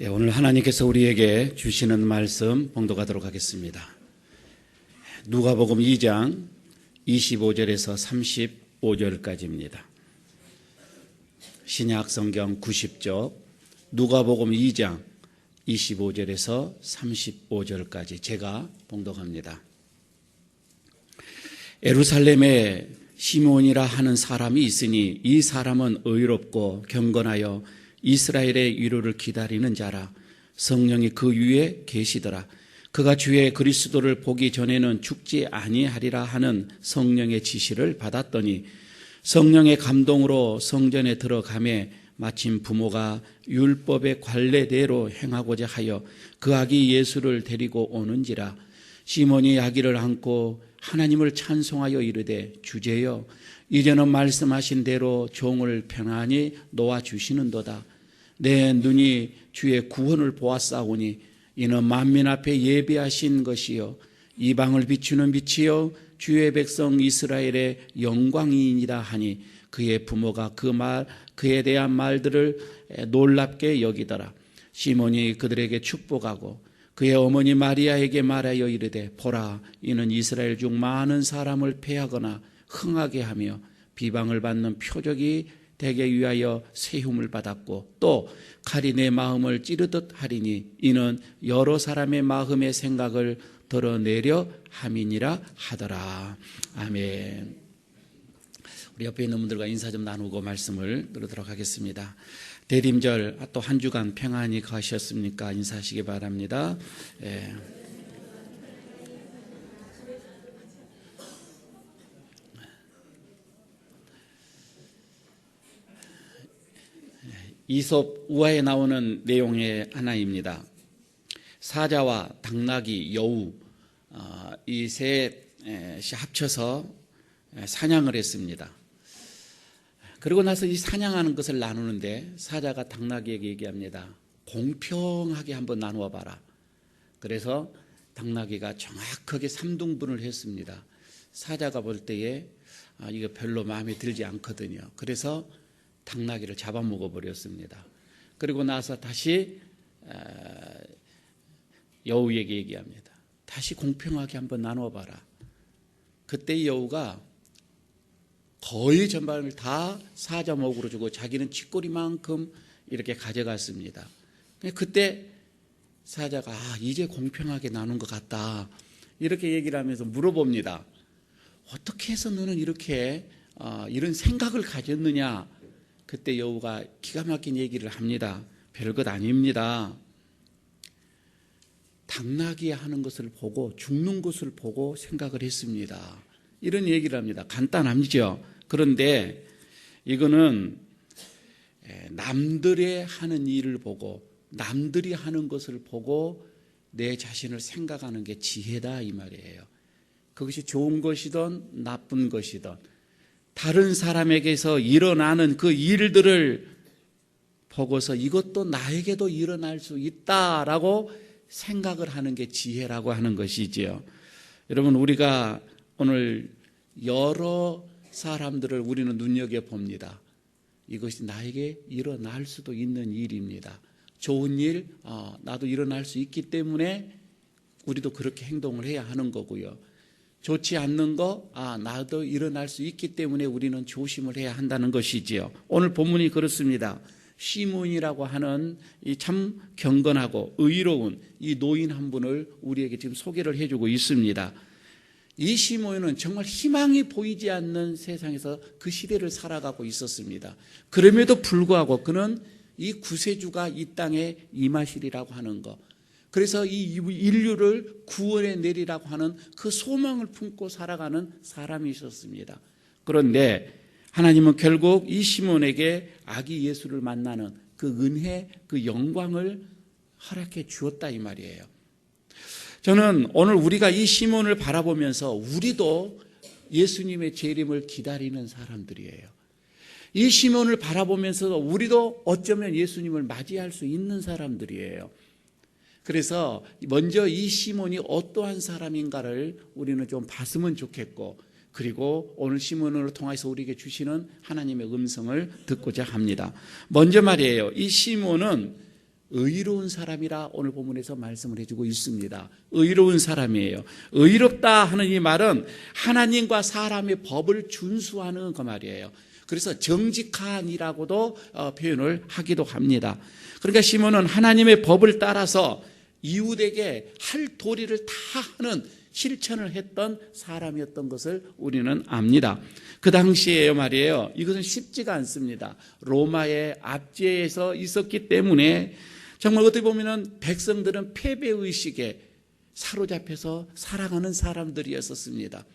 오늘 하나님께서 우리에게 주시는 말씀 봉독하도록 하겠습니다. 누가복음 2장 25절에서 35절까지입니다. 신약 성경 90쪽 누가복음 2장 25절에서 35절까지 제가 봉독합니다. 예루살렘에 시몬이라 하는 사람이 있으니 이 사람은 의롭고 경건하여 이스라엘의 위로를 기다리는 자라. 성령이 그 위에 계시더라. 그가 주의 그리스도를 보기 전에는 죽지 아니하리라 하는 성령의 지시를 받았더니 성령의 감동으로 성전에 들어가매 마침 부모가 율법의 관례대로 행하고자 하여 그 아기 예수를 데리고 오는지라. 시몬이 아기를 안고 하나님을 찬송하여 이르되 주제여 이제는 말씀하신 대로 종을 편안히 놓아주시는도다. 내 눈이 주의 구원을 보았사오니 이는 만민 앞에 예비하신 것이요 이방을 비추는 빛이요 주의 백성 이스라엘의 영광이니라 하니 그의 부모가 그에 대한 말들을 놀랍게 여기더라. 시몬이 그들에게 축복하고 그의 어머니 마리아에게 말하여 이르되 보라 이는 이스라엘 중 많은 사람을 패하거나 흥하게 하며 비방을 받는 표적이 되게 위하여 세움을 받았고 또 칼이 내 마음을 찌르듯 하리니 이는 여러 사람의 마음의 생각을 드러내려 함이니라 하더라. 아멘. 우리 옆에 있는 분들과 인사 좀 나누고 말씀을 들으도록 하겠습니다. 대림절 또 한 주간 평안히 가셨습니까? 인사하시기 바랍니다. 이솝 우화에 나오는 내용의 하나입니다. 사자와 당나귀, 여우 이 셋이 합쳐서 사냥을 했습니다. 그리고 나서 이 사냥하는 것을 나누는데 사자가 당나귀에게 얘기합니다. 공평하게 한번 나누어 봐라. 그래서 당나귀가 정확하게 3등분을 했습니다. 사자가 볼 때에 이거 별로 마음에 들지 않거든요. 그래서 당나귀를 잡아먹어 버렸습니다. 그리고 나서 다시 여우에게 얘기합니다. 다시 공평하게 한번 나누어 봐라. 그때 여우가 거의 전반을 다 사자 목으로 주고 자기는 쥐꼬리만큼 이렇게 가져갔습니다. 그때 사자가 이제 공평하게 나눈 것 같다 이렇게 얘기를 하면서 물어봅니다. 어떻게 해서 너는 이렇게 이런 생각을 가졌느냐. 그때 여우가 기가 막힌 얘기를 합니다. 별것 아닙니다. 당나귀 하는 것을 보고 죽는 것을 보고 생각을 했습니다. 이런 얘기를 합니다. 간단하죠. 그런데 이거는 남들의 하는 일을 보고 남들이 하는 것을 보고 내 자신을 생각하는 게 지혜다 이 말이에요. 그것이 좋은 것이든 나쁜 것이든 다른 사람에게서 일어나는 그 일들을 보고서 이것도 나에게도 일어날 수 있다라고 생각을 하는 게 지혜라고 하는 것이지요. 여러분 우리가 오늘 여러 사람들을 우리는 눈여겨봅니다. 이것이 나에게 일어날 수도 있는 일입니다. 좋은 일, 나도 일어날 수 있기 때문에 우리도 그렇게 행동을 해야 하는 거고요. 좋지 않는 거, 나도 일어날 수 있기 때문에 우리는 조심을 해야 한다는 것이지요. 오늘 본문이 그렇습니다. 시몬이라고 하는 이 참 경건하고 의로운 이 노인 한 분을 우리에게 지금 소개를 해주고 있습니다. 이 시몬은 정말 희망이 보이지 않는 세상에서 그 시대를 살아가고 있었습니다. 그럼에도 불구하고 그는 이 구세주가 이 땅에 임하시리라고 하는 것, 그래서 이 인류를 구원해 내리라고 하는 그 소망을 품고 살아가는 사람이 있었습니다. 그런데 하나님은 결국 이 시몬에게 아기 예수를 만나는 그 은혜, 그 영광을 허락해 주었다 이 말이에요. 저는 오늘 우리가 이 시몬을 바라보면서 우리도 예수님의 재림을 기다리는 사람들이에요. 이 시몬을 바라보면서 우리도 어쩌면 예수님을 맞이할 수 있는 사람들이에요. 그래서 먼저 이 시몬이 어떠한 사람인가를 우리는 좀 봤으면 좋겠고, 그리고 오늘 시몬을 통해서 우리에게 주시는 하나님의 음성을 듣고자 합니다. 먼저 말이에요, 이 시몬은 의로운 사람이라 오늘 본문에서 말씀을 해주고 있습니다. 의로운 사람이에요. 의롭다 하는 이 말은 하나님과 사람의 법을 준수하는 그 말이에요. 그래서 정직한이라고도 표현을 하기도 합니다. 그러니까 시몬은 하나님의 법을 따라서 이웃에게 할 도리를 다 하는 실천을 했던 사람이었던 것을 우리는 압니다. 그 당시에요 말이에요. 이것은 쉽지가 않습니다. 로마의 압제에서 있었기 때문에 정말 어떻게 보면 백성들은 패배의식에 사로잡혀서 살아가는 사람들이었습니다.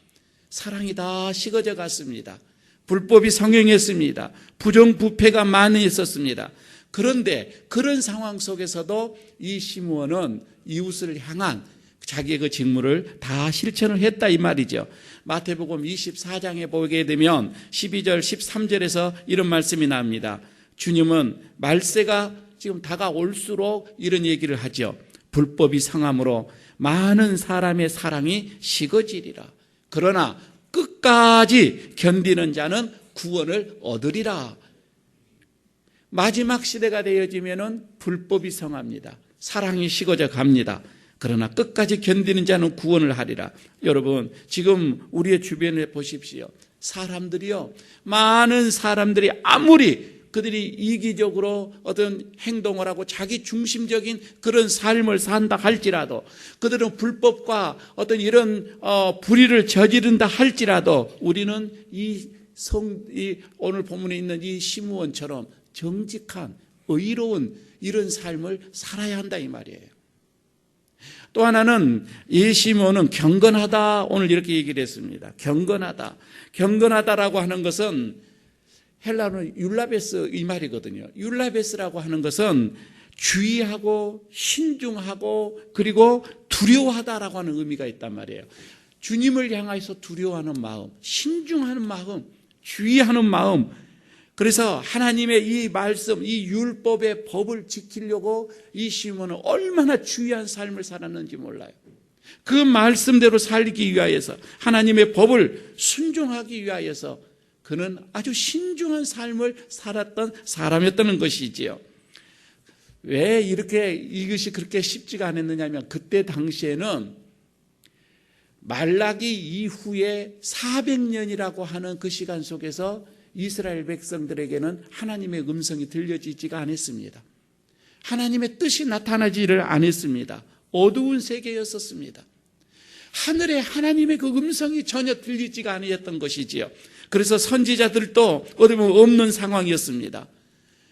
사랑이 다 식어져 갔습니다. 불법이 성행했습니다. 부정부패가 많이 있었습니다. 그런데 그런 상황 속에서도 이 시므온은 이웃을 향한 자기의 그 직무를 다 실천을 했다 이 말이죠. 마태복음 24장에 보게 되면 12절 13절에서 이런 말씀이 나옵니다. 주님은 말세가 지금 다가올수록 이런 얘기를 하죠. 불법이 성함으로 많은 사람의 사랑이 식어지리라. 그러나 끝까지 견디는 자는 구원을 얻으리라. 마지막 시대가 되어지면은 불법이 성합니다. 사랑이 식어져 갑니다. 그러나 끝까지 견디는 자는 구원을 하리라. 여러분, 지금 우리의 주변에 보십시오. 사람들이요, 많은 사람들이 아무리 그들이 이기적으로 어떤 행동을 하고 자기 중심적인 그런 삶을 산다 할지라도, 그들은 불법과 어떤 이런 불의를 저지른다 할지라도, 우리는 이 오늘 본문에 있는 이 시므온처럼 정직한 의로운 이런 삶을 살아야 한다 이 말이에요. 또 하나는 이 시므온은 경건하다, 오늘 이렇게 얘기를 했습니다. 경건하다라고 하는 것은 헬라어는 율라베스 이 말이거든요. 율라베스라고 하는 것은 주의하고 신중하고 그리고 두려워하다라고 하는 의미가 있단 말이에요. 주님을 향해서 두려워하는 마음, 신중하는 마음, 주의하는 마음. 그래서 하나님의 이 말씀, 이 율법의 법을 지키려고 이 시므온은 얼마나 주의한 삶을 살았는지 몰라요. 그 말씀대로 살기 위하여서, 하나님의 법을 순종하기 위하여서 그는 아주 신중한 삶을 살았던 사람이었다는 것이지요. 왜 이것이 그렇게 쉽지가 않았느냐면, 그때 당시에는 말라기 이후에 400년이라고 하는 그 시간 속에서 이스라엘 백성들에게는 하나님의 음성이 들려지지가 않았습니다. 하나님의 뜻이 나타나지를 않았습니다. 어두운 세계였었습니다. 하늘에 하나님의 그 음성이 전혀 들리지가 않았던 것이지요. 그래서 선지자들도 어디 보면 없는 상황이었습니다.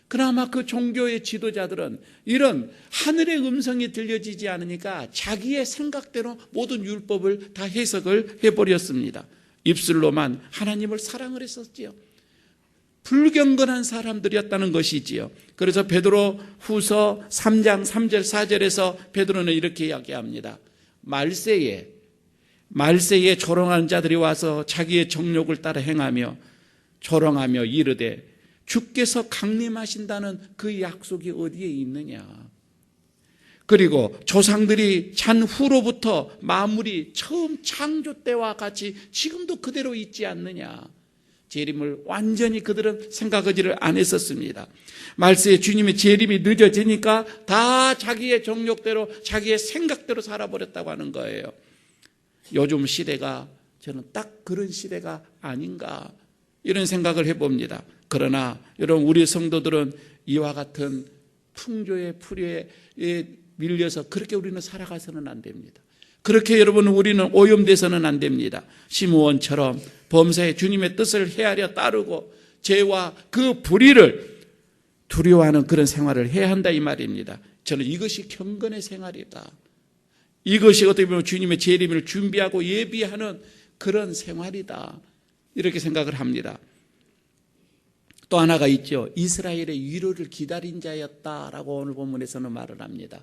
그나마 그 종교의 지도자들은 이런 하늘의 음성이 들려지지 않으니까 자기의 생각대로 모든 율법을 다 해석을 해버렸습니다. 입술로만 하나님을 사랑을 했었지요. 불경건한 사람들이었다는 것이지요. 그래서 베드로 후서 3장 3절 4절에서 베드로는 이렇게 이야기합니다. 말세에 조롱하는 자들이 와서 자기의 정욕을 따라 행하며 조롱하며 이르되 주께서 강림하신다는 그 약속이 어디에 있느냐. 그리고 조상들이 잔 후로부터 만물이 처음 창조 때와 같이 지금도 그대로 있지 않느냐. 재림을 완전히 그들은 생각하지를 안 했었습니다. 말세에 주님의 재림이 늦어지니까 다 자기의 정욕대로 자기의 생각대로 살아버렸다고 하는 거예요. 요즘 시대가 저는 딱 그런 시대가 아닌가 이런 생각을 해봅니다. 그러나 여러분, 우리 성도들은 이와 같은 풍조의 풀이에 밀려서 그렇게 우리는 살아가서는 안 됩니다. 그렇게 여러분, 우리는 오염돼서는 안 됩니다. 시므온처럼 범사에 주님의 뜻을 헤아려 따르고 죄와 그 불의를 두려워하는 그런 생활을 해야 한다 이 말입니다. 저는 이것이 경건의 생활이다. 이것이 어떻게 보면 주님의 재림을 준비하고 예비하는 그런 생활이다. 이렇게 생각을 합니다. 또 하나가 있죠. 이스라엘의 위로를 기다린 자였다라고 오늘 본문에서는 말을 합니다.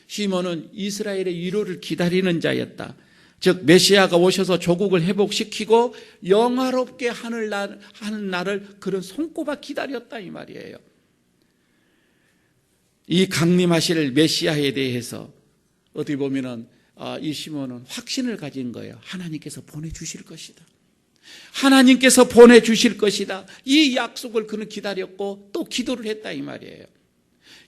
시몬은 이스라엘의 위로를 기다리는 자였다. 즉 메시아가 오셔서 조국을 회복시키고 영화롭게 하는 날을 그런 손꼽아 기다렸다 이 말이에요. 이 강림하실 메시아에 대해서 어떻게 보면은 이 시몬은 확신을 가진 거예요. 하나님께서 보내주실 것이다. 하나님께서 보내주실 것이다. 이 약속을 그는 기다렸고 또 기도를 했다 이 말이에요.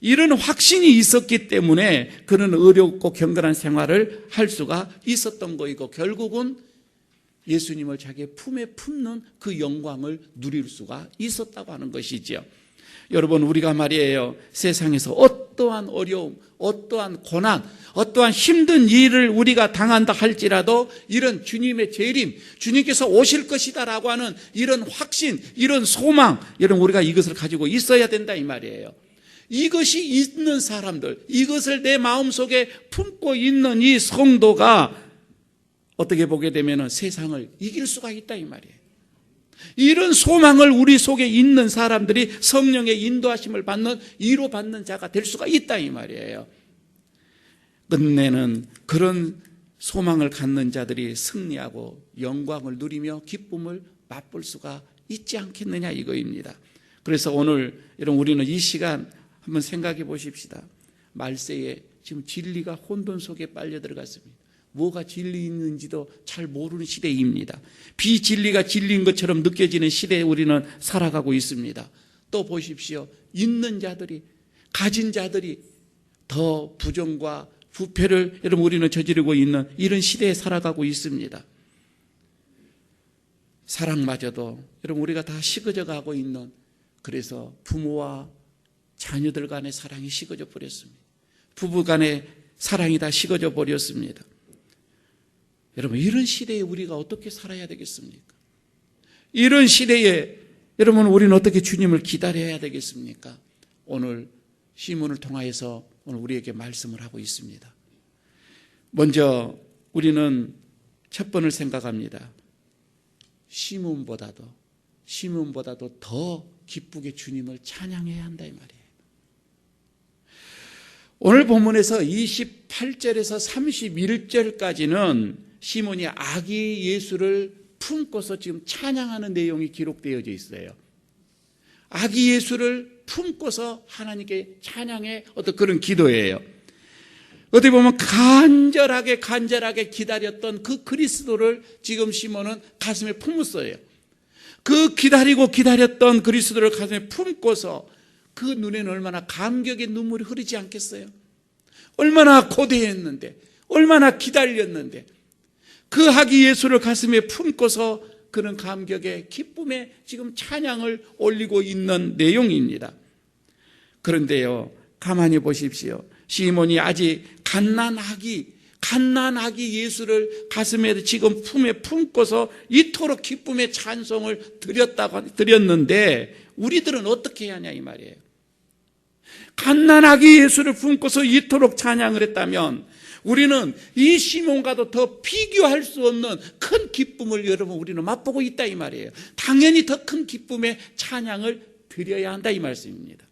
이런 확신이 있었기 때문에 그는 어렵고 경건한 생활을 할 수가 있었던 거이고, 결국은 예수님을 자기의 품에 품는 그 영광을 누릴 수가 있었다고 하는 것이지요. 여러분, 우리가 말이에요, 세상에서 어떠한 어려움, 어떠한 고난, 어떠한 힘든 일을 우리가 당한다 할지라도 이런 주님의 재림, 주님께서 오실 것이다라고 하는 이런 확신, 이런 소망, 여러분, 우리가 이것을 가지고 있어야 된다 이 말이에요. 이것이 있는 사람들, 이것을 내 마음속에 품고 있는 이 성도가 어떻게 보게 되면 세상을 이길 수가 있다 이 말이에요. 이런 소망을 우리 속에 있는 사람들이 성령의 인도하심을 받는, 위로받는 자가 될 수가 있다 이 말이에요. 끝내는 그런 소망을 갖는 자들이 승리하고 영광을 누리며 기쁨을 맛볼 수가 있지 않겠느냐 이거입니다. 그래서 오늘 여러분, 우리는 이 시간 한번 생각해 보십시다. 말세에 지금 진리가 혼돈 속에 빨려 들어갔습니다. 뭐가 진리 있는지도 잘 모르는 시대입니다. 비진리가 진리인 것처럼 느껴지는 시대에 우리는 살아가고 있습니다. 또 보십시오. 있는 자들이, 가진 자들이 더 부정과 부패를 여러분 우리는 저지르고 있는 이런 시대에 살아가고 있습니다. 사랑마저도 여러분 우리가 다 식어져 가고 있는, 그래서 부모와 자녀들 간의 사랑이 식어져 버렸습니다. 부부 간의 사랑이 다 식어져 버렸습니다. 여러분, 이런 시대에 우리가 어떻게 살아야 되겠습니까? 이런 시대에 여러분 우리는 어떻게 주님을 기다려야 되겠습니까? 오늘 시몬을 통하여서 오늘 우리에게 말씀을 하고 있습니다. 먼저 우리는 첫 번을 생각합니다. 시몬보다도 더 기쁘게 주님을 찬양해야 한다 이 말이에요. 오늘 본문에서 28절에서 31절까지는 시몬이 아기 예수를 품고서 지금 찬양하는 내용이 기록되어져 있어요. 아기 예수를 품고서 하나님께 찬양의 어떤 그런 기도예요. 어떻게 보면 간절하게 기다렸던 그 그리스도를 지금 시몬은 가슴에 품었어요. 그 기다렸던 그리스도를 가슴에 품고서 그 눈에는 얼마나 감격의 눈물이 흐르지 않겠어요? 얼마나 고대했는데, 얼마나 기다렸는데, 그 아기 예수를 가슴에 품고서 그는 감격의 기쁨에 지금 찬양을 올리고 있는 내용입니다. 그런데요, 가만히 보십시오. 시몬이 아직 갓난아기 예수를 가슴에 지금 품에 품고서 이토록 기쁨의 찬송을 드렸는데 우리들은 어떻게 해야 하냐 이 말이에요. 갓난아기 예수를 품고서 이토록 찬양을 했다면 우리는 이 시몬과도 더 비교할 수 없는 큰 기쁨을 여러분 우리는 맛보고 있다 이 말이에요. 당연히 더 큰 기쁨의 찬양을 드려야 한다 이 말씀입니다.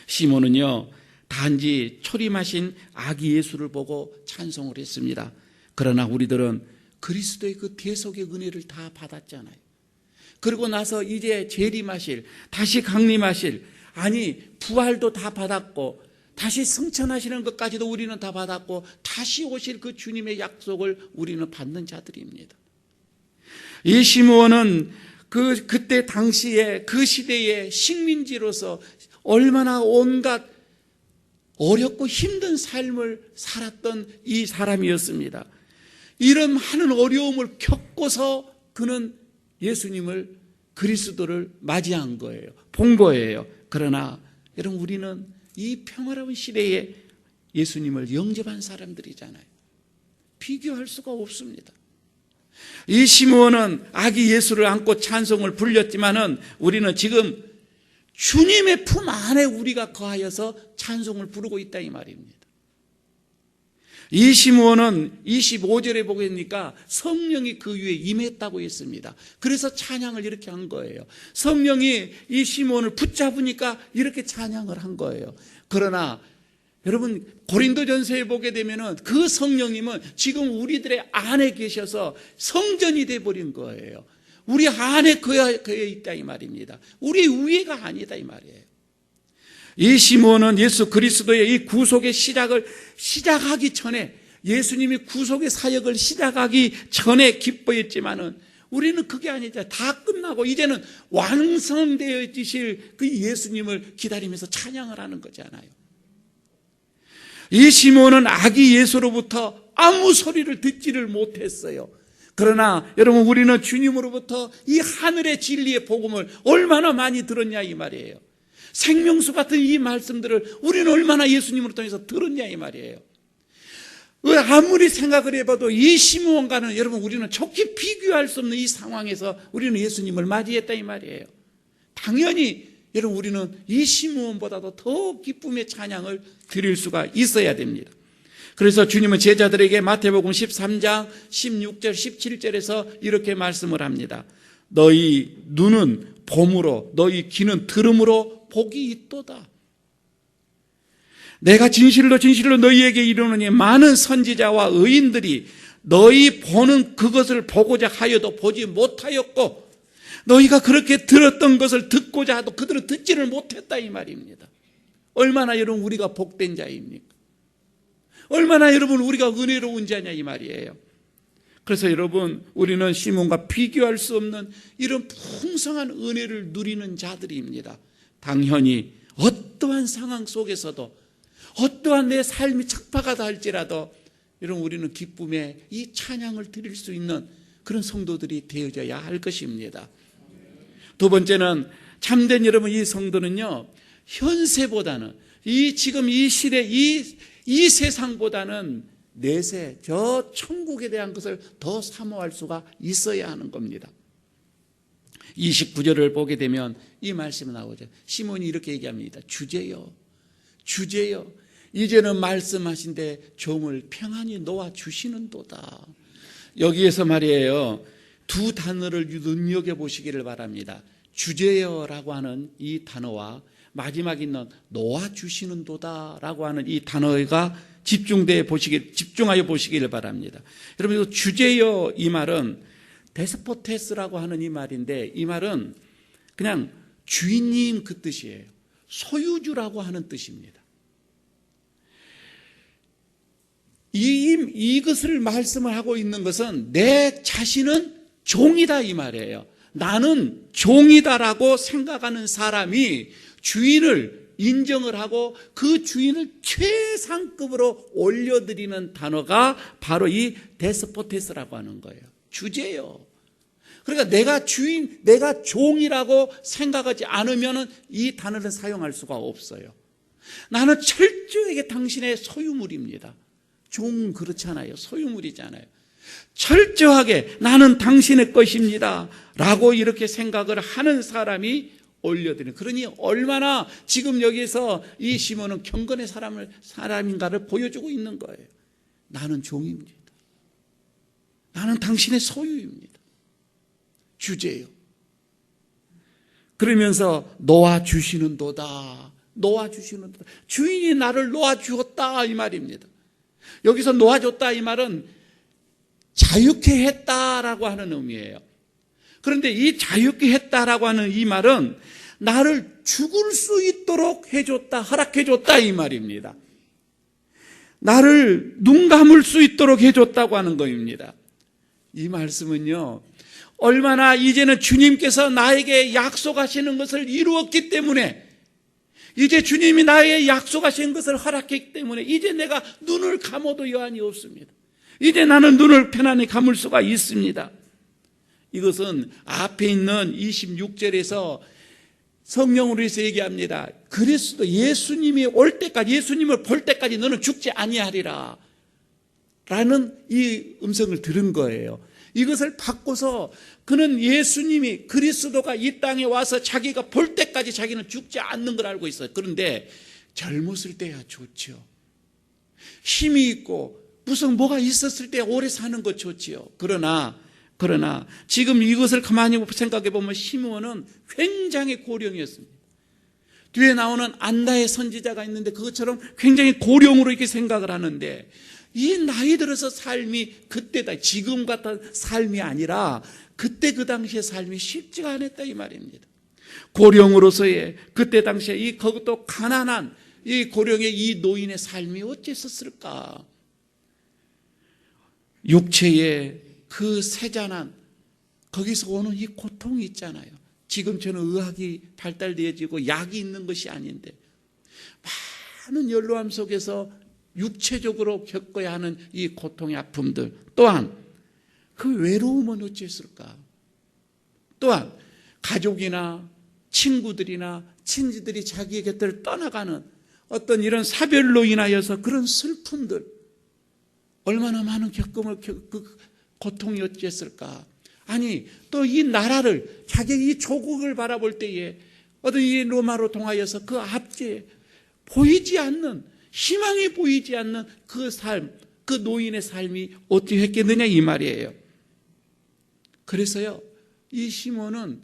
시몬은요, 단지 초림하신 아기 예수를 보고 찬송을 했습니다. 그러나 우리들은 그리스도의 그 대속의 은혜를 다 받았잖아요. 그리고 나서 이제 재림하실, 다시 강림하실, 아니 부활도 다 받았고 다시 승천하시는 것까지도 우리는 다 받았고 다시 오실 그 주님의 약속을 우리는 받는 자들입니다. 이 시므온은 그때 당시에 그 시대의 식민지로서 얼마나 온갖 어렵고 힘든 삶을 살았던 이 사람이었습니다. 이런 많은 어려움을 겪고서 그는 예수님을, 그리스도를 맞이한 거예요. 본 거예요. 그러나 여러분 우리는 이 평화로운 시대에 예수님을 영접한 사람들이잖아요. 비교할 수가 없습니다. 이 시므온은 아기 예수를 안고 찬송을 불렸지만은 우리는 지금 주님의 품 안에 우리가 거하여서 찬송을 부르고 있다 이 말입니다. 이 시므온은 25절에 보니까 성령이 그 위에 임했다고 했습니다. 그래서 찬양을 이렇게 한 거예요. 성령이 이 시므온을 붙잡으니까 이렇게 찬양을 한 거예요. 그러나 여러분 고린도전서에 보게 되면은 그 성령님은 지금 우리들의 안에 계셔서 성전이 돼버린 거예요. 우리 안에 거해 있다 이 말입니다. 우리 위에가 아니다 이 말이에요. 이 시므온은 예수 그리스도의 이 구속의 시작하기 전에, 예수님이 구속의 사역을 시작하기 전에 기뻐했지만은 우리는 그게 아니죠. 다 끝나고 이제는 완성되어지실 그 예수님을 기다리면서 찬양을 하는 거잖아요. 이 시몬은 아기 예수로부터 아무 소리를 듣지를 못했어요. 그러나 여러분, 우리는 주님으로부터 이 하늘의 진리의 복음을 얼마나 많이 들었냐 이 말이에요. 생명수 같은 이 말씀들을 우리는 얼마나 예수님으로 통해서 들었냐 이 말이에요. 아무리 생각을 해봐도 이 시므온과는 여러분, 우리는 좋게 비교할 수 없는 이 상황에서 우리는 예수님을 맞이했다 이 말이에요. 당연히 여러분, 우리는 이 시므온보다도 더 기쁨의 찬양을 드릴 수가 있어야 됩니다. 그래서 주님은 제자들에게 마태복음 13장 16절 17절에서 이렇게 말씀을 합니다. 너희 눈은 봄으로 너희 귀는 들음으로 복이 있도다. 내가 진실로 진실로 너희에게 이르노니 많은 선지자와 의인들이 너희 보는 그것을 보고자 하여도 보지 못하였고 너희가 그렇게 들었던 것을 듣고자 하도 그들은 듣지를 못했다 이 말입니다. 얼마나 여러분 우리가 복된 자입니까? 얼마나 여러분 우리가 은혜로운 자냐 이 말이에요. 그래서 여러분, 우리는 시몬과 비교할 수 없는 이런 풍성한 은혜를 누리는 자들입니다. 당연히 어떠한 상황 속에서도 어떠한 내 삶이 척박하다 할지라도 여러분, 우리는 기쁨의 이 찬양을 드릴 수 있는 그런 성도들이 되어져야 할 것입니다. 두 번째는 참된 여러분, 이 성도는요, 현세보다는 지금 이 시대 이 세상보다는 내세 저 천국에 대한 것을 더 사모할 수가 있어야 하는 겁니다. 29절을 보게 되면 이 말씀이 나오죠. 시몬이 이렇게 얘기합니다. 주제여 이제는 말씀하신데 종을 평안히 놓아 주시는도다. 여기에서 말이에요, 두 단어를 눈여겨보시기를 바랍니다. 주제여라고 하는 이 단어와 마지막에 있는 놓아주시는도다 라고 하는 이 단어가 집중하여 보시기를 바랍니다. 여러분, 주제여 이 말은 데스포테스라고 하는 이 말인데, 이 말은 그냥 주인님 그 뜻이에요. 소유주라고 하는 뜻입니다. 이것을 말씀을 하고 있는 것은 내 자신은 종이다 이 말이에요. 나는 종이다라고 생각하는 사람이 주인을 인정을 하고 그 주인을 최상급으로 올려드리는 단어가 바로 이 데스포테스라고 하는 거예요. 주제요. 그러니까 내가 주인, 내가 종이라고 생각하지 않으면 이 단어를 사용할 수가 없어요. 나는 철저하게 당신의 소유물입니다. 종 그렇잖아요. 소유물이잖아요. 철저하게 나는 당신의 것입니다 라고 이렇게 생각을 하는 사람이 올려드리는, 그러니 얼마나 지금 여기서 이 시몬은 경건의 사람인가를 보여주고 있는 거예요. 나는 종입니다. 나는 당신의 소유입니다. 주제요. 그러면서 놓아주시는도다. 주인이 나를 놓아주었다 이 말입니다. 여기서 놓아줬다 이 말은 자유케 했다라고 하는 의미예요. 그런데 이 자유케 했다라고 하는 이 말은 나를 죽을 수 있도록 해줬다, 허락해줬다 이 말입니다. 나를 눈 감을 수 있도록 해줬다고 하는 겁니다. 이 말씀은요, 얼마나 이제는 주님께서 나에게 약속하시는 것을 이루었기 때문에, 이제 주님이 나에게 약속하신 것을 허락했기 때문에 이제 내가 눈을 감아도 여한이 없습니다. 이제 나는 눈을 편안히 감을 수가 있습니다. 이것은 앞에 있는 26절에서 성령으로 해서 얘기합니다. 그리스도 예수님이 올 때까지, 예수님을 볼 때까지 너는 죽지 아니하리라 라는 이 음성을 들은 거예요. 이것을 바꿔서 그는 예수님이, 그리스도가 이 땅에 와서 자기가 볼 때까지 자기는 죽지 않는 걸 알고 있어요. 그런데 젊었을 때야 좋죠. 힘이 있고 무슨 뭐가 있었을 때 오래 사는 것 좋지요. 그러나 지금 이것을 가만히 생각해 보면 시므온은 굉장히 고령이었습니다. 뒤에 나오는 안나의 선지자가 있는데 그것처럼 굉장히 고령으로 이렇게 생각을 하는데, 이 나이 들어서 삶이 그때다, 지금 같은 삶이 아니라 그때 그 당시의 삶이 쉽지가 않았다 이 말입니다. 고령으로서의 그때 당시에 그것도 가난한 이 고령의 이 노인의 삶이 어땠었을까? 육체의 그 세잔한 거기서 오는 이 고통이 있잖아요. 지금처럼 의학이 발달되어지고 약이 있는 것이 아닌데 많은 연로함 속에서 육체적으로 겪어야 하는 이 고통의 아픔들, 또한 그 외로움은 어찌했을까? 또한 가족이나 친구들이나 친지들이 자기의 곁을 떠나가는 어떤 이런 사별로 인하여서 그런 슬픔들, 얼마나 많은 그 고통이 어찌했을까? 아니, 또 이 나라를, 자기 이 조국을 바라볼 때에 어떤 이 로마로 통하여서 그 앞에 보이지 않는, 희망이 보이지 않는 그 삶, 그 노인의 삶이 어떻게 했겠느냐 이 말이에요. 그래서요, 이 시몬은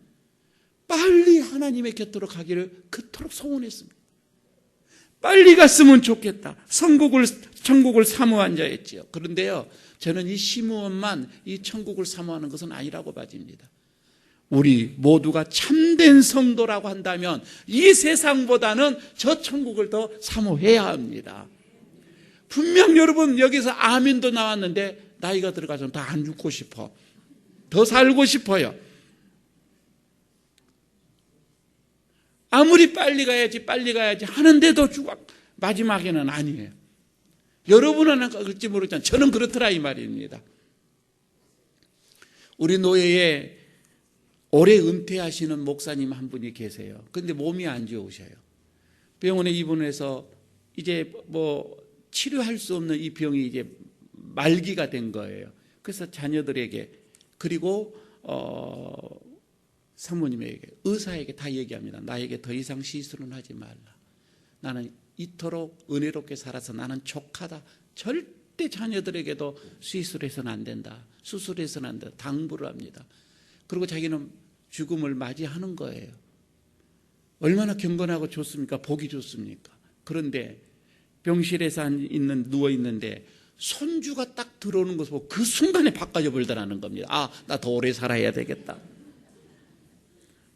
빨리 하나님의 곁으로 가기를 그토록 소원했습니다. 빨리 갔으면 좋겠다. 천국을 사모한 자였지요. 그런데요, 저는 이 시므온만 이 천국을 사모하는 것은 아니라고 봐집니다. 우리 모두가 참된 성도라고 한다면 이 세상보다는 저 천국을 더 사모해야 합니다. 분명 여러분 여기서 아멘도 나왔는데 나이가 들어가서 더 안 죽고 싶어. 더 살고 싶어요. 아무리 빨리 가야지 하는데도 마지막에는 아니에요. 여러분은 그럴지 모르지만 저는 그렇더라 이 말입니다. 우리 노예에 오래 은퇴하시는 목사님 한 분이 계세요. 그런데 몸이 안 좋으셔요. 병원에 입원해서 이제 뭐 치료할 수 없는 이 병이 이제 말기가 된 거예요. 그래서 자녀들에게 그리고 사모님에게, 의사에게 다 얘기합니다. 나에게 더 이상 시술은 하지 말라. 나는 이토록 은혜롭게 살아서 나는 족하다. 절대 자녀들에게도 시술해서는 안 된다. 수술해서는 안 된다. 당부를 합니다. 그리고 자기는 죽음을 맞이하는 거예요. 얼마나 경건하고 좋습니까? 보기 좋습니까? 그런데 병실에서 누워 있는데 손주가 딱 들어오는 것을 보고 그 순간에 바꿔져 버리더라는 겁니다. 아, 나 더 오래 살아야 되겠다.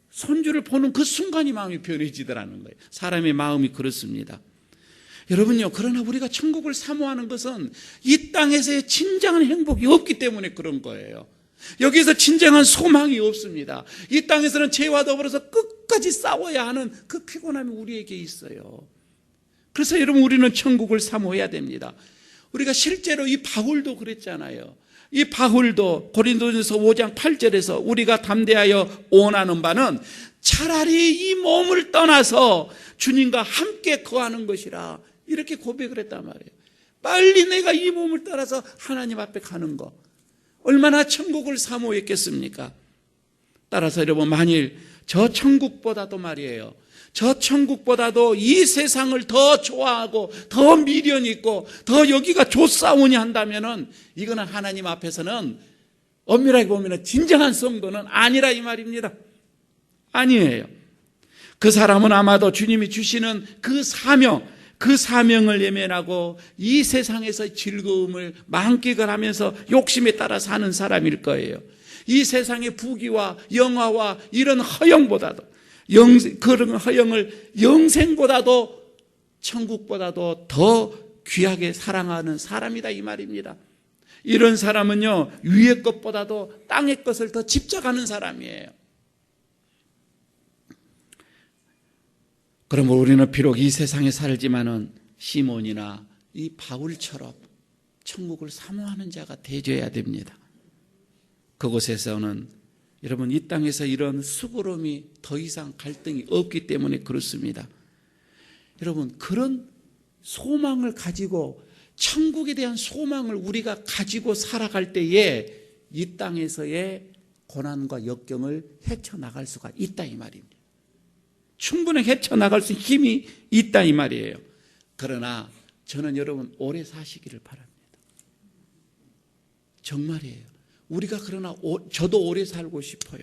손주를 보는 그 순간이 마음이 변해지더라는 거예요. 사람의 마음이 그렇습니다. 여러분요, 그러나 우리가 천국을 사모하는 것은 이 땅에서의 진정한 행복이 없기 때문에 그런 거예요. 여기서 진정한 소망이 없습니다. 이 땅에서는 죄와 더불어서 끝까지 싸워야 하는 그 피곤함이 우리에게 있어요. 그래서 여러분, 우리는 천국을 사모해야 됩니다. 우리가 실제로 이 바울도 그랬잖아요. 이 바울도 고린도전서 5장 8절에서 우리가 담대하여 원하는 바는 차라리 이 몸을 떠나서 주님과 함께 거하는 것이라, 이렇게 고백을 했단 말이에요. 빨리 내가 이 몸을 따라서 하나님 앞에 가는 거, 얼마나 천국을 사모했겠습니까? 따라서 여러분, 만일 저 천국보다도 말이에요, 저 천국보다도 이 세상을 더 좋아하고 더 미련 있고 더 여기가 좋사오니 한다면은 이거는 하나님 앞에서는 엄밀하게 보면 진정한 성도는 아니라 이 말입니다. 아니에요. 그 사람은 아마도 주님이 주시는 그 사명을 예면하고 이 세상에서 즐거움을 만끽을 하면서 욕심에 따라 사는 사람일 거예요. 이 세상의 부귀와 영화와 이런 허영보다도, 그런 허영을 영생보다도 천국보다도 더 귀하게 사랑하는 사람이다 이 말입니다. 이런 사람은요, 위의 것보다도 땅의 것을 더 집착하는 사람이에요. 그러므로 우리는 비록 이 세상에 살지만은 시몬이나 이 바울처럼 천국을 사모하는 자가 되어야 됩니다. 그곳에서는 여러분, 이 땅에서 이런 수고로움이 더 이상 갈등이 없기 때문에 그렇습니다. 여러분, 그런 소망을 가지고, 천국에 대한 소망을 우리가 가지고 살아갈 때에 이 땅에서의 고난과 역경을 헤쳐나갈 수가 있다 이 말입니다. 충분히 헤쳐나갈 수 있는 힘이 있다 이 말이에요. 그러나 저는 여러분 오래 사시기를 바랍니다. 정말이에요. 우리가 그러나 저도 오래 살고 싶어요.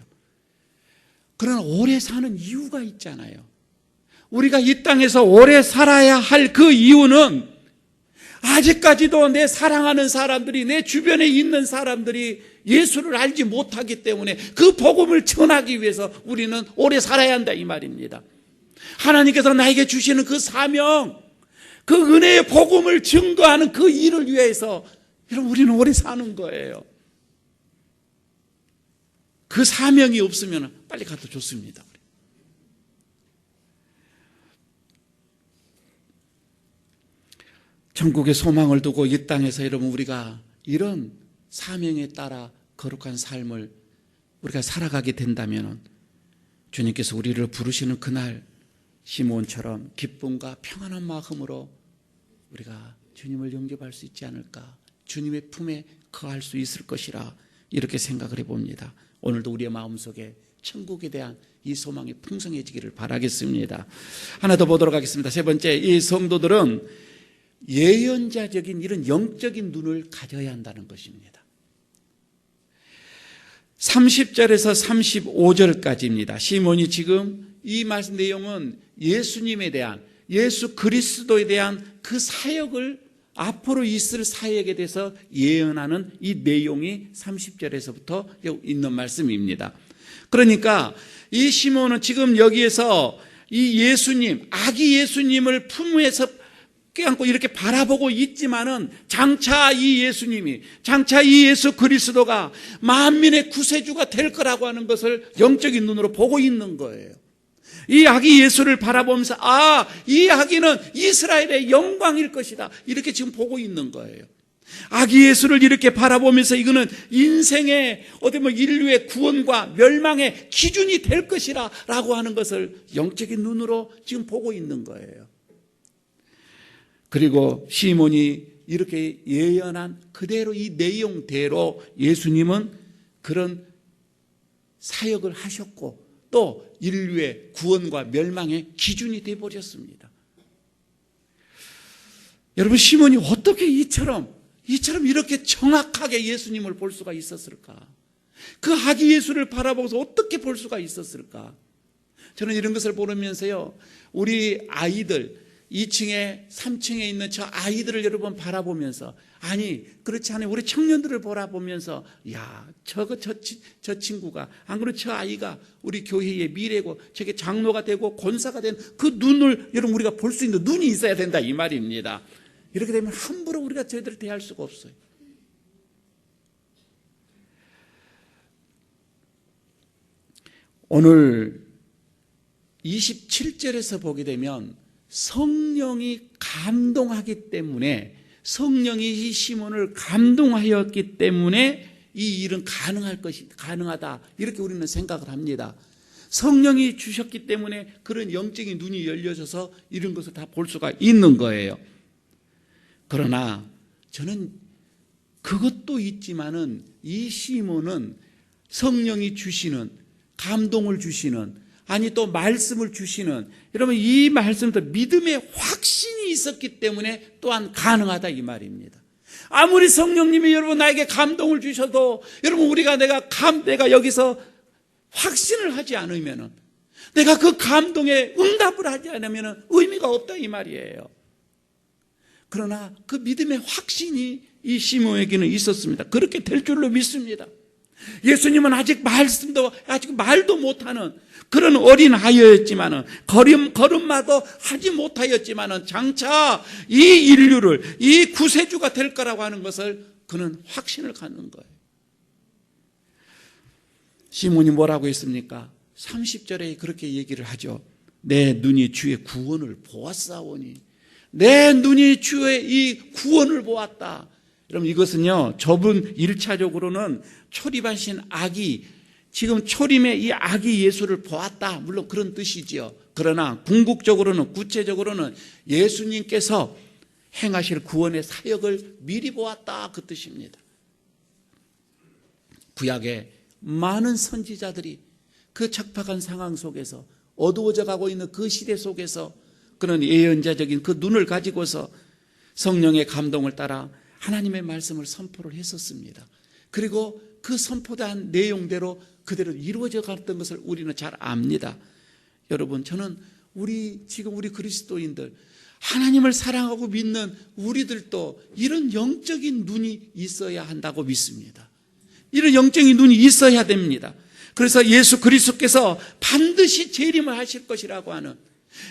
그러나 오래 사는 이유가 있잖아요. 우리가 이 땅에서 오래 살아야 할 그 이유는 아직까지도 내 사랑하는 사람들이, 내 주변에 있는 사람들이 예수를 알지 못하기 때문에 그 복음을 전하기 위해서 우리는 오래 살아야 한다 이 말입니다. 하나님께서 나에게 주시는 그 사명, 그 은혜의 복음을 증거하는 그 일을 위해서 여러분 우리는 오래 사는 거예요. 그 사명이 없으면 빨리 가도 좋습니다. 천국의 소망을 두고 이 땅에서 여러분 우리가 이런 사명에 따라 거룩한 삶을 우리가 살아가게 된다면 주님께서 우리를 부르시는 그날 시몬처럼 기쁨과 평안한 마음으로 우리가 주님을 영접할 수 있지 않을까, 주님의 품에 거할 수 있을 것이라 이렇게 생각을 해봅니다. 오늘도 우리의 마음속에 천국에 대한 이 소망이 풍성해지기를 바라겠습니다. 하나 더 보도록 하겠습니다. 세 번째, 이 성도들은 예언자적인 이런 영적인 눈을 가져야 한다는 것입니다. 30절에서 35절까지입니다. 시몬이 지금 이 말씀 내용은 예수님에 대한, 예수 그리스도에 대한 그 사역을, 앞으로 있을 사역에 대해서 예언하는 이 내용이 30절에서부터 있는 말씀입니다. 그러니까 이 시몬은 지금 여기에서 이 예수님, 아기 예수님을 품에서 껴안고 이렇게 바라보고 있지만은 장차 이 예수님이, 장차 이 예수 그리스도가 만민의 구세주가 될 거라고 하는 것을 영적인 눈으로 보고 있는 거예요. 이 아기 예수를 바라보면서 이 아기는 이스라엘의 영광일 것이다, 이렇게 지금 보고 있는 거예요. 아기 예수를 이렇게 바라보면서 이거는 인생의 인류의 구원과 멸망의 기준이 될 것이라 라고 하는 것을 영적인 눈으로 지금 보고 있는 거예요. 그리고 시몬이 이렇게 예언한 그대로 이 내용대로 예수님은 그런 사역을 하셨고 또 인류의 구원과 멸망의 기준이 되어버렸습니다. 여러분, 시몬이 어떻게 이처럼 이렇게 정확하게 예수님을 볼 수가 있었을까? 그 아기 예수를 바라보면서 어떻게 볼 수가 있었을까? 저는 이런 것을 보면서요, 우리 아이들 2층에 3층에 있는 저 아이들을 여러분 바라보면서, 아니 그렇지 않아요, 우리 청년들을 바라보면서 저 친구가, 안 그러면 저 아이가 우리 교회의 미래고 저게 장로가 되고 권사가 된 그 눈을 여러분 우리가 볼 수 있는 눈이 있어야 된다 이 말입니다. 이렇게 되면 함부로 우리가 저희들을 대할 수가 없어요. 오늘 27절에서 보게 되면 성령이 감동하기 때문에, 성령이 이 시몬을 감동하였기 때문에 이 일은 가능하다, 이렇게 우리는 생각을 합니다. 성령이 주셨기 때문에 그런 영적인 눈이 열려져서 이런 것을 다 볼 수가 있는 거예요. 그러나 저는 그것도 있지만은 이 시몬은 성령이 주시는, 감동을 주시는, 아니 또 말씀을 주시는, 여러분 이 말씀도 믿음의 확신이 있었기 때문에 또한 가능하다 이 말입니다. 아무리 성령님이 여러분 나에게 감동을 주셔도 여러분 내가 여기서 확신을 하지 않으면은, 내가 그 감동에 응답을 하지 않으면은 의미가 없다 이 말이에요. 그러나 그 믿음의 확신이 이 시몬에게는 있었습니다. 그렇게 될 줄로 믿습니다. 예수님은 아직 말도 못하는 그런 어린 아이였지만은, 걸음마도 하지 못하였지만은 장차 이 인류를, 이 구세주가 될 거라고 하는 것을 그는 확신을 갖는 거예요. 시몬이 뭐라고 했습니까? 30절에 그렇게 얘기를 하죠. 내 눈이 주의 구원을 보았사오니, 내 눈이 주의 이 구원을 보았다. 여러분 이것은요, 저분 1차적으로는 초림하신 아기, 지금 초림의 이 아기 예수를 보았다, 물론 그런 뜻이지요. 그러나 궁극적으로는, 구체적으로는 예수님께서 행하실 구원의 사역을 미리 보았다, 그 뜻입니다. 구약의 많은 선지자들이 그 척박한 상황 속에서, 어두워져 가고 있는 그 시대 속에서 그런 예언자적인 그 눈을 가지고서 성령의 감동을 따라 하나님의 말씀을 선포를 했었습니다. 그리고 그 선포된 내용대로 그대로 이루어져 갔던 것을 우리는 잘 압니다. 여러분, 저는 지금 우리 그리스도인들, 하나님을 사랑하고 믿는 우리들도 이런 영적인 눈이 있어야 한다고 믿습니다. 이런 영적인 눈이 있어야 됩니다. 그래서 예수 그리스도께서 반드시 재림을 하실 것이라고 하는,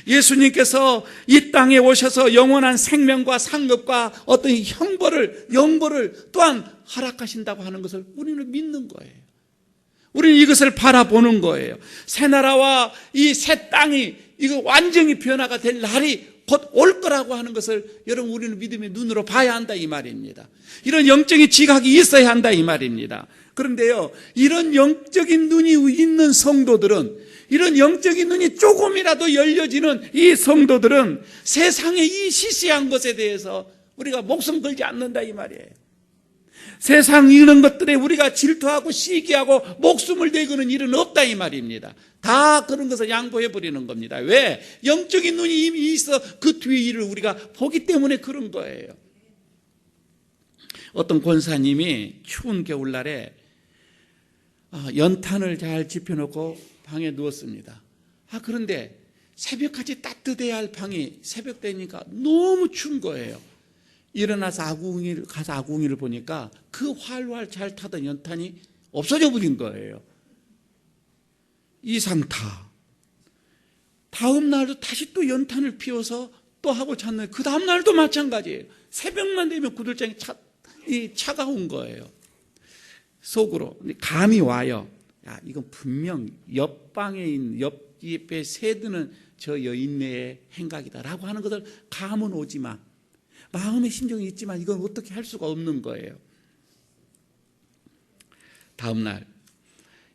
예수님께서 이 땅에 오셔서 영원한 생명과 상급과 어떤 영벌을 또한 허락하신다고 하는 것을 우리는 믿는 거예요. 우리는 이것을 바라보는 거예요. 새 나라와 이 새 땅이 이거 완전히 변화가 될 날이 곧 올 거라고 하는 것을 여러분 우리는 믿음의 눈으로 봐야 한다 이 말입니다. 이런 영적인 지각이 있어야 한다 이 말입니다. 그런데요, 이런 영적인 눈이 있는 성도들은, 이런 영적인 눈이 조금이라도 열려지는 이 성도들은 세상의 이 시시한 것에 대해서 우리가 목숨 걸지 않는다 이 말이에요. 세상 이런 것들에 우리가 질투하고 시기하고 목숨을 내거는 일은 없다 이 말입니다. 다 그런 것을 양보해 버리는 겁니다. 왜? 영적인 눈이 이미 있어 그 뒤에 일을 우리가 보기 때문에 그런 거예요. 어떤 권사님이 추운 겨울날에 연탄을 잘 지펴놓고 방에 누웠습니다. 그런데 새벽까지 따뜻해야 할 방이 새벽 되니까 너무 추운 거예요. 일어나서 가서 아궁이를 보니까 그 활활 잘 타던 연탄이 없어져 버린 거예요. 이상타. 다음 날도 다시 또 연탄을 피워서 또 하고 잤는데 그 다음 날도 마찬가지예요. 새벽만 되면 구들장이 차가운 거예요. 속으로 감이 와요. 이건 분명 옆방에 있는 옆집에 새드는 저 여인네의 행각이다라고 하는 것을 감은 오지만 마음의 심정이 있지만 이건 어떻게 할 수가 없는 거예요. 다음 날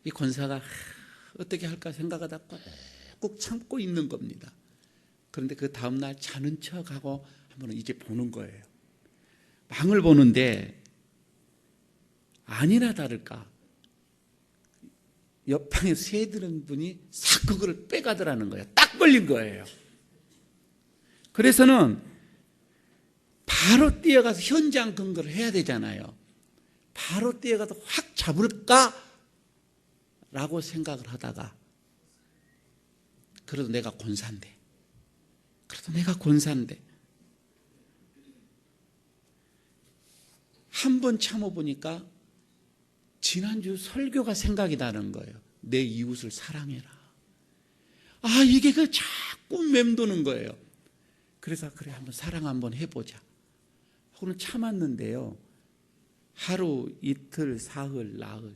이 권사가 어떻게 할까 생각하다 꾹 참고 있는 겁니다. 그런데 그 다음 날 자는 척하고 한번 이제 보는 거예요. 망을 보는데 아니나 다를까 옆방에 새드는 분이 싹 그거를 빼가더라는 거예요. 딱 걸린 거예요. 그래서는 바로 뛰어가서 현장 근거를 해야 되잖아요. 바로 뛰어가서 확 잡을까? 라고 생각을 하다가 그래도 내가 권사인데 한 번 참아보니까 지난주 설교가 생각이 나는 거예요. 내 이웃을 사랑해라. 이게 자꾸 맴도는 거예요. 그래서 그래 한번 사랑 한번 해보자 하고는 참았는데요, 하루 이틀 사흘 나흘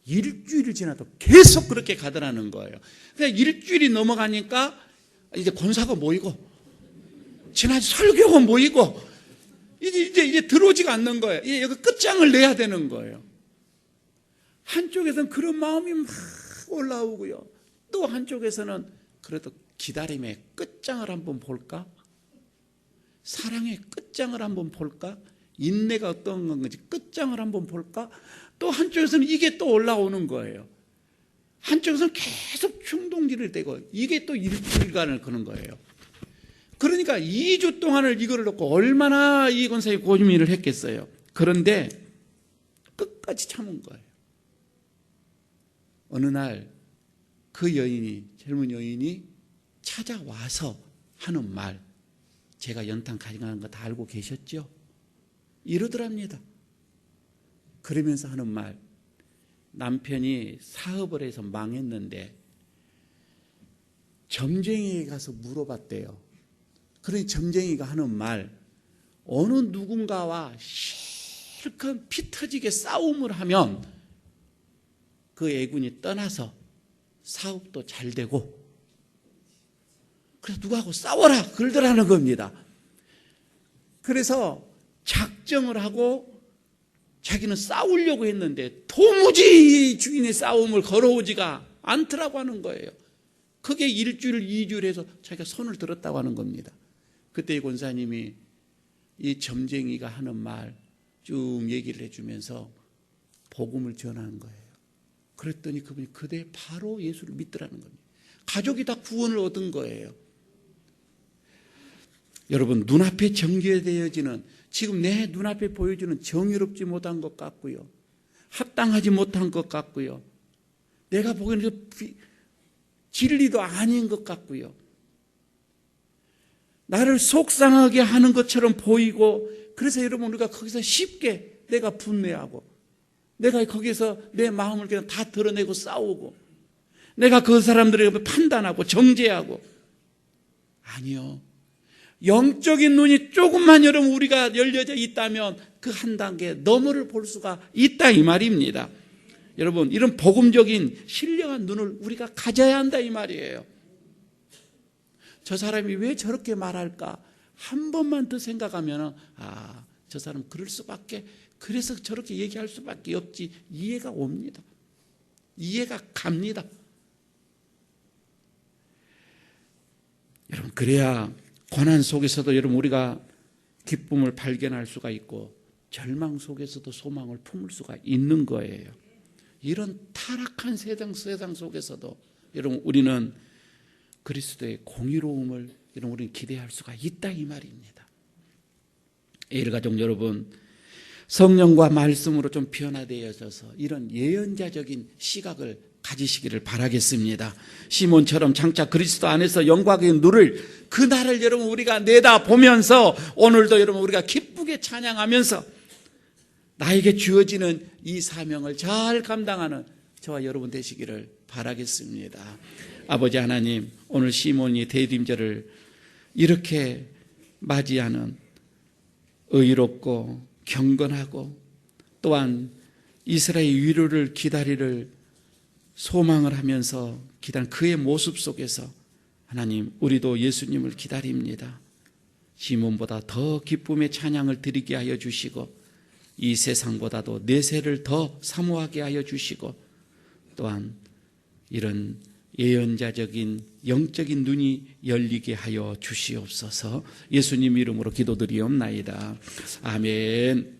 일주일이 지나도 계속 그렇게 가더라는 거예요. 그래서 일주일이 넘어가니까 이제 권사가 모이고 지난주 설교가 모이고 이제 들어오지가 않는 거예요. 여기 끝장을 내야 되는 거예요. 한쪽에서는 그런 마음이 막 올라오고요, 또 한쪽에서는 그래도 기다림의 끝장을 한번 볼까? 사랑의 끝장을 한번 볼까? 인내가 어떤 건지 끝장을 한번 볼까? 또 한쪽에서는 이게 또 올라오는 거예요. 한쪽에서는 계속 충동질을 대고 이게 또 일주일간을 거는 거예요. 그러니까 2주 동안을 이거를 놓고 얼마나 이 권사님이 고민을 했겠어요. 그런데 끝까지 참은 거예요. 어느 날 그 여인이, 젊은 여인이 찾아와서 하는 말, 제가 연탄 가져가는 거 다 알고 계셨죠? 이러더랍니다. 그러면서 하는 말, 남편이 사업을 해서 망했는데 점쟁이에 가서 물어봤대요. 그러니 점쟁이가 하는 말, 어느 누군가와 실컷 피 터지게 싸움을 하면 그 애군이 떠나서 사업도 잘 되고, 그래서 누구하고 싸워라 그러더라는 겁니다. 그래서 작정을 하고 자기는 싸우려고 했는데 도무지 주인의 싸움을 걸어오지가 않더라고 하는 거예요. 그게 일주일, 2주일 해서 자기가 손을 들었다고 하는 겁니다. 그때 이 권사님이 이 점쟁이가 하는 말 쭉 얘기를 해주면서 복음을 전하는 거예요. 그랬더니 그분이 그때 바로 예수를 믿더라는 겁니다. 가족이 다 구원을 얻은 거예요. 여러분, 눈앞에 전개되어지는, 지금 내 눈앞에 보여주는 정의롭지 못한 것 같고요, 합당하지 못한 것 같고요, 내가 보기에는 진리도 아닌 것 같고요, 나를 속상하게 하는 것처럼 보이고, 그래서 여러분 우리가 거기서 쉽게 내가 분노하고, 내가 거기서 내 마음을 그냥 다 드러내고 싸우고, 내가 그 사람들에게 판단하고 정죄하고. 아니요, 영적인 눈이 조금만 여러분 우리가 열려져 있다면 그 한 단계 너머를 볼 수가 있다 이 말입니다. 여러분, 이런 복음적인 신령한 눈을 우리가 가져야 한다 이 말이에요. 저 사람이 왜 저렇게 말할까? 한 번만 더 생각하면 저 사람 그럴 수밖에, 그래서 저렇게 얘기할 수밖에 없지. 이해가 옵니다. 이해가 갑니다. 여러분, 그래야 고난 속에서도 여러분 우리가 기쁨을 발견할 수가 있고 절망 속에서도 소망을 품을 수가 있는 거예요. 이런 타락한 세상 속에서도 여러분 우리는 그리스도의 공의로움을 여러분 우리는 기대할 수가 있다 이 말입니다. 일가족 여러분, 성령과 말씀으로 좀 변화되어져서 이런 예언자적인 시각을 가지시기를 바라겠습니다. 시몬처럼 장차 그리스도 안에서 영광의 누를 그날을 여러분 우리가 내다보면서 오늘도 여러분 우리가 기쁘게 찬양하면서 나에게 주어지는 이 사명을 잘 감당하는 저와 여러분 되시기를 바라겠습니다. 아버지 하나님, 오늘 시몬이 대림절을 이렇게 맞이하는 의롭고 경건하고 또한 이스라엘 위로를 기다리를 소망을 하면서 기다린 그의 모습 속에서 하나님, 우리도 예수님을 기다립니다. 시몬보다 더 기쁨의 찬양을 드리게 하여 주시고 이 세상보다도 내세를 더 사모하게 하여 주시고 또한 이런 예언자적인 영적인 눈이 열리게 하여 주시옵소서. 예수님 이름으로 기도드리옵나이다. 아멘.